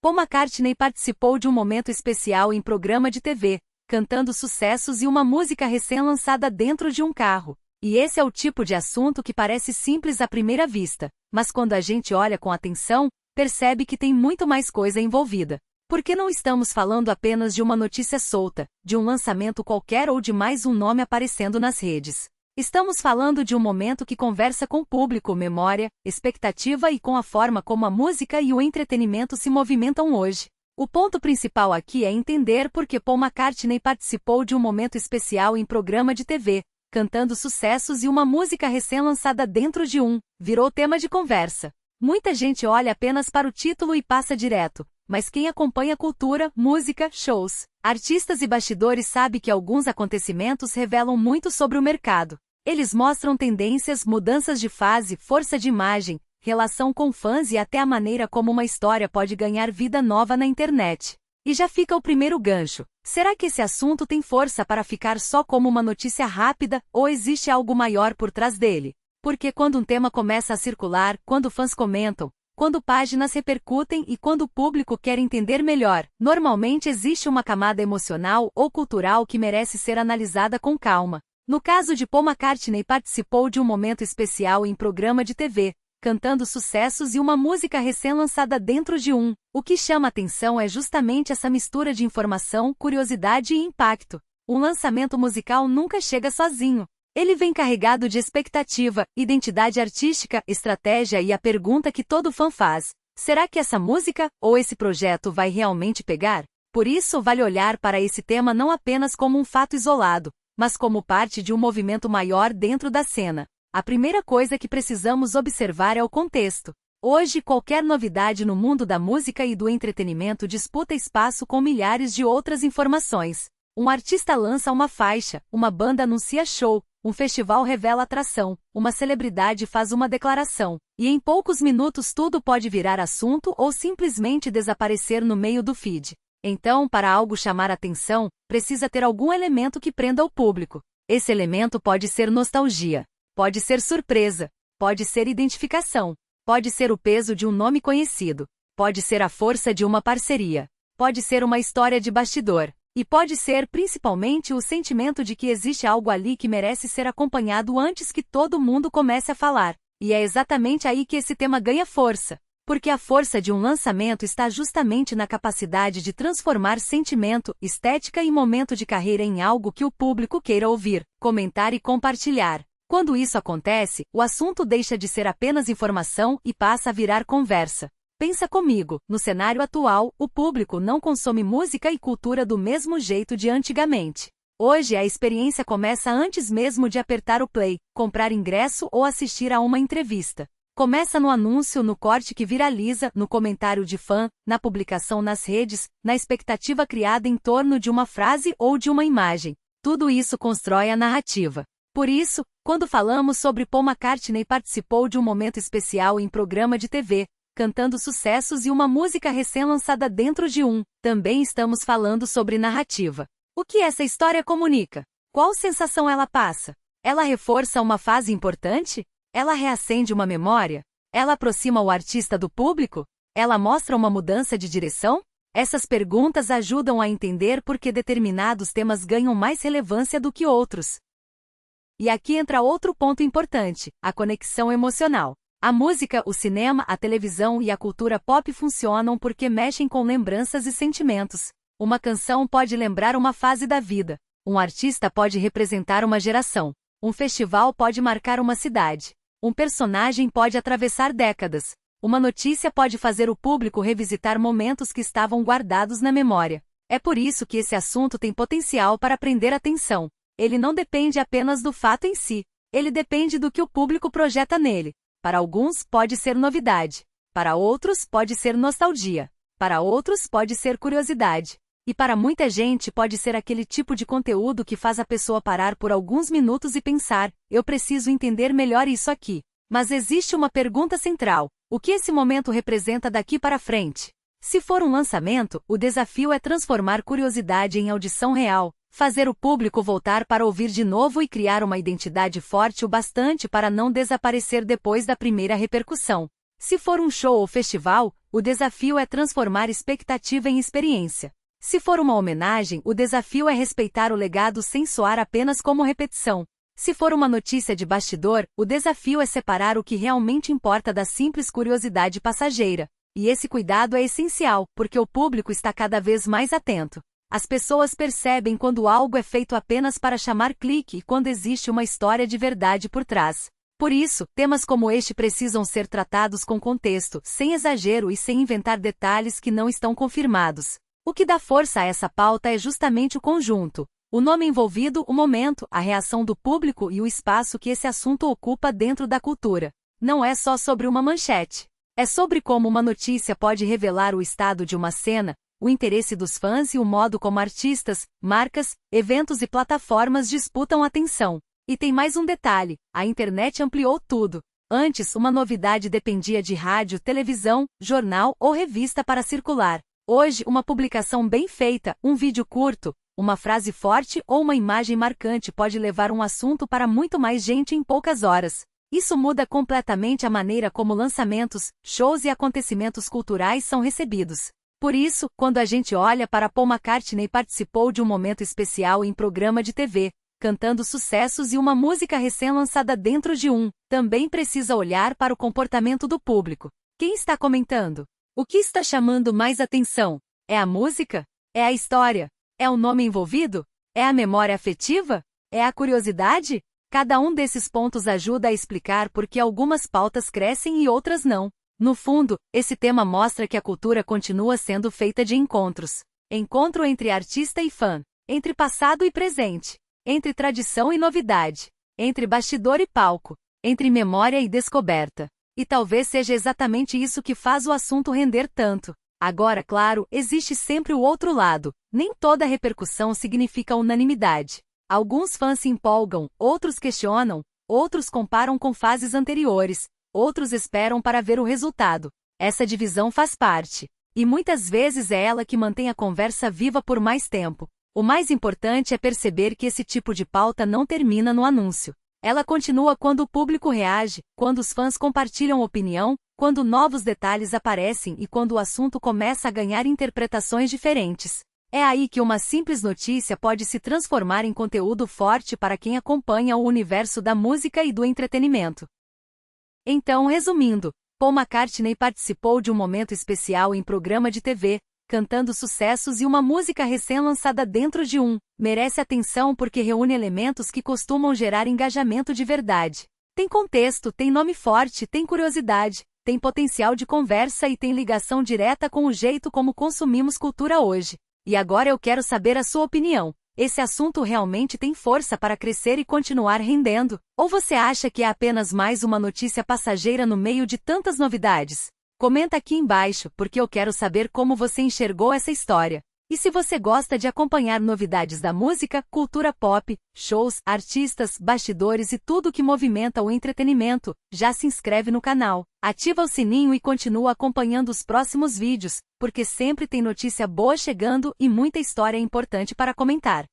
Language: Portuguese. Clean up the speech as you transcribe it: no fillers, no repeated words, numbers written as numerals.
Paul McCartney participou de um momento especial em programa de TV, cantando sucessos e uma música recém-lançada dentro de um carro. E esse é o tipo de assunto que parece simples à primeira vista, mas quando a gente olha com atenção, percebe que tem muito mais coisa envolvida. Porque não estamos falando apenas de uma notícia solta, de um lançamento qualquer ou de mais um nome aparecendo nas redes. Estamos falando de um momento que conversa com o público, memória, expectativa e com a forma como a música e o entretenimento se movimentam hoje. O ponto principal aqui é entender por que Paul McCartney participou de um momento especial em programa de TV, cantando sucessos e uma música recém-lançada dentro de um, virou tema de conversa. Muita gente olha apenas para o título e passa direto, mas quem acompanha cultura, música, shows, artistas e bastidores sabe que alguns acontecimentos revelam muito sobre o mercado. Eles mostram tendências, mudanças de fase, força de imagem, relação com fãs e até a maneira como uma história pode ganhar vida nova na internet. E já fica o primeiro gancho. Será que esse assunto tem força para ficar só como uma notícia rápida, ou existe algo maior por trás dele? Porque quando um tema começa a circular, quando fãs comentam, quando páginas repercutem e quando o público quer entender melhor, normalmente existe uma camada emocional ou cultural que merece ser analisada com calma. No caso de Paul McCartney participou de um momento especial em programa de TV, cantando sucessos e uma música recém-lançada dentro de um. O que chama atenção é justamente essa mistura de informação, curiosidade e impacto. Um lançamento musical nunca chega sozinho. Ele vem carregado de expectativa, identidade artística, estratégia e a pergunta que todo fã faz: será que essa música, ou esse projeto vai realmente pegar? Por isso vale olhar para esse tema não apenas como um fato isolado, mas como parte de um movimento maior dentro da cena. A primeira coisa que precisamos observar é o contexto. Hoje, qualquer novidade no mundo da música e do entretenimento disputa espaço com milhares de outras informações. Um artista lança uma faixa, uma banda anuncia show, um festival revela atração, uma celebridade faz uma declaração, e em poucos minutos tudo pode virar assunto ou simplesmente desaparecer no meio do feed. Então, para algo chamar atenção, precisa ter algum elemento que prenda o público. Esse elemento pode ser nostalgia, pode ser surpresa, pode ser identificação, pode ser o peso de um nome conhecido, pode ser a força de uma parceria, pode ser uma história de bastidor, e pode ser, principalmente, o sentimento de que existe algo ali que merece ser acompanhado antes que todo mundo comece a falar. E é exatamente aí que esse tema ganha força. Porque a força de um lançamento está justamente na capacidade de transformar sentimento, estética e momento de carreira em algo que o público queira ouvir, comentar e compartilhar. Quando isso acontece, o assunto deixa de ser apenas informação e passa a virar conversa. Pensa comigo, no cenário atual, o público não consome música e cultura do mesmo jeito de antigamente. Hoje a experiência começa antes mesmo de apertar o play, comprar ingresso ou assistir a uma entrevista. Começa no anúncio, no corte que viraliza, no comentário de fã, na publicação nas redes, na expectativa criada em torno de uma frase ou de uma imagem. Tudo isso constrói a narrativa. Por isso, quando falamos sobre Paul McCartney participou de um momento especial em programa de TV, cantando sucessos e uma música recém-lançada dentro de um, também estamos falando sobre narrativa. O que essa história comunica? Qual sensação ela passa? Ela reforça uma fase importante? Ela reacende uma memória? Ela aproxima o artista do público? Ela mostra uma mudança de direção? Essas perguntas ajudam a entender por que determinados temas ganham mais relevância do que outros. E aqui entra outro ponto importante, a conexão emocional. A música, o cinema, a televisão e a cultura pop funcionam porque mexem com lembranças e sentimentos. Uma canção pode lembrar uma fase da vida. Um artista pode representar uma geração. Um festival pode marcar uma cidade. Um personagem pode atravessar décadas. Uma notícia pode fazer o público revisitar momentos que estavam guardados na memória. É por isso que esse assunto tem potencial para prender atenção. Ele não depende apenas do fato em si. Ele depende do que o público projeta nele. Para alguns pode ser novidade. Para outros pode ser nostalgia. Para outros pode ser curiosidade. E para muita gente pode ser aquele tipo de conteúdo que faz a pessoa parar por alguns minutos e pensar: eu preciso entender melhor isso aqui. Mas existe uma pergunta central: o que esse momento representa daqui para frente? Se for um lançamento, o desafio é transformar curiosidade em audição real, fazer o público voltar para ouvir de novo e criar uma identidade forte o bastante para não desaparecer depois da primeira repercussão. Se for um show ou festival, o desafio é transformar expectativa em experiência. Se for uma homenagem, o desafio é respeitar o legado sem soar apenas como repetição. Se for uma notícia de bastidor, o desafio é separar o que realmente importa da simples curiosidade passageira. E esse cuidado é essencial, porque o público está cada vez mais atento. As pessoas percebem quando algo é feito apenas para chamar clique e quando existe uma história de verdade por trás. Por isso, temas como este precisam ser tratados com contexto, sem exagero e sem inventar detalhes que não estão confirmados. O que dá força a essa pauta é justamente o conjunto. O nome envolvido, o momento, a reação do público e o espaço que esse assunto ocupa dentro da cultura. Não é só sobre uma manchete. É sobre como uma notícia pode revelar o estado de uma cena, o interesse dos fãs e o modo como artistas, marcas, eventos e plataformas disputam atenção. E tem mais um detalhe: a internet ampliou tudo. Antes, uma novidade dependia de rádio, televisão, jornal ou revista para circular. Hoje, uma publicação bem feita, um vídeo curto, uma frase forte ou uma imagem marcante pode levar um assunto para muito mais gente em poucas horas. Isso muda completamente a maneira como lançamentos, shows e acontecimentos culturais são recebidos. Por isso, quando a gente olha para Paul McCartney participou de um momento especial em programa de TV, cantando sucessos e uma música recém-lançada dentro de um, também precisa olhar para o comportamento do público. Quem está comentando? O que está chamando mais atenção? É a música? É a história? É o nome envolvido? É a memória afetiva? É a curiosidade? Cada um desses pontos ajuda a explicar por que algumas pautas crescem e outras não. No fundo, esse tema mostra que a cultura continua sendo feita de encontros. Encontro entre artista e fã, entre passado e presente, entre tradição e novidade, entre bastidor e palco, entre memória e descoberta. E talvez seja exatamente isso que faz o assunto render tanto. Agora, claro, existe sempre o outro lado. Nem toda repercussão significa unanimidade. Alguns fãs se empolgam, outros questionam, outros comparam com fases anteriores, outros esperam para ver o resultado. Essa divisão faz parte. E muitas vezes é ela que mantém a conversa viva por mais tempo. O mais importante é perceber que esse tipo de pauta não termina no anúncio. Ela continua quando o público reage, quando os fãs compartilham opinião, quando novos detalhes aparecem e quando o assunto começa a ganhar interpretações diferentes. É aí que uma simples notícia pode se transformar em conteúdo forte para quem acompanha o universo da música e do entretenimento. Então, resumindo, Paul McCartney participou de um momento especial em programa de TV, cantando sucessos e uma música recém-lançada dentro de um, merece atenção porque reúne elementos que costumam gerar engajamento de verdade. Tem contexto, tem nome forte, tem curiosidade, tem potencial de conversa e tem ligação direta com o jeito como consumimos cultura hoje. E agora eu quero saber a sua opinião. Esse assunto realmente tem força para crescer e continuar rendendo? Ou você acha que é apenas mais uma notícia passageira no meio de tantas novidades? Comenta aqui embaixo, porque eu quero saber como você enxergou essa história. E se você gosta de acompanhar novidades da música, cultura pop, shows, artistas, bastidores e tudo que movimenta o entretenimento, já se inscreve no canal, ativa o sininho e continua acompanhando os próximos vídeos, porque sempre tem notícia boa chegando e muita história importante para comentar.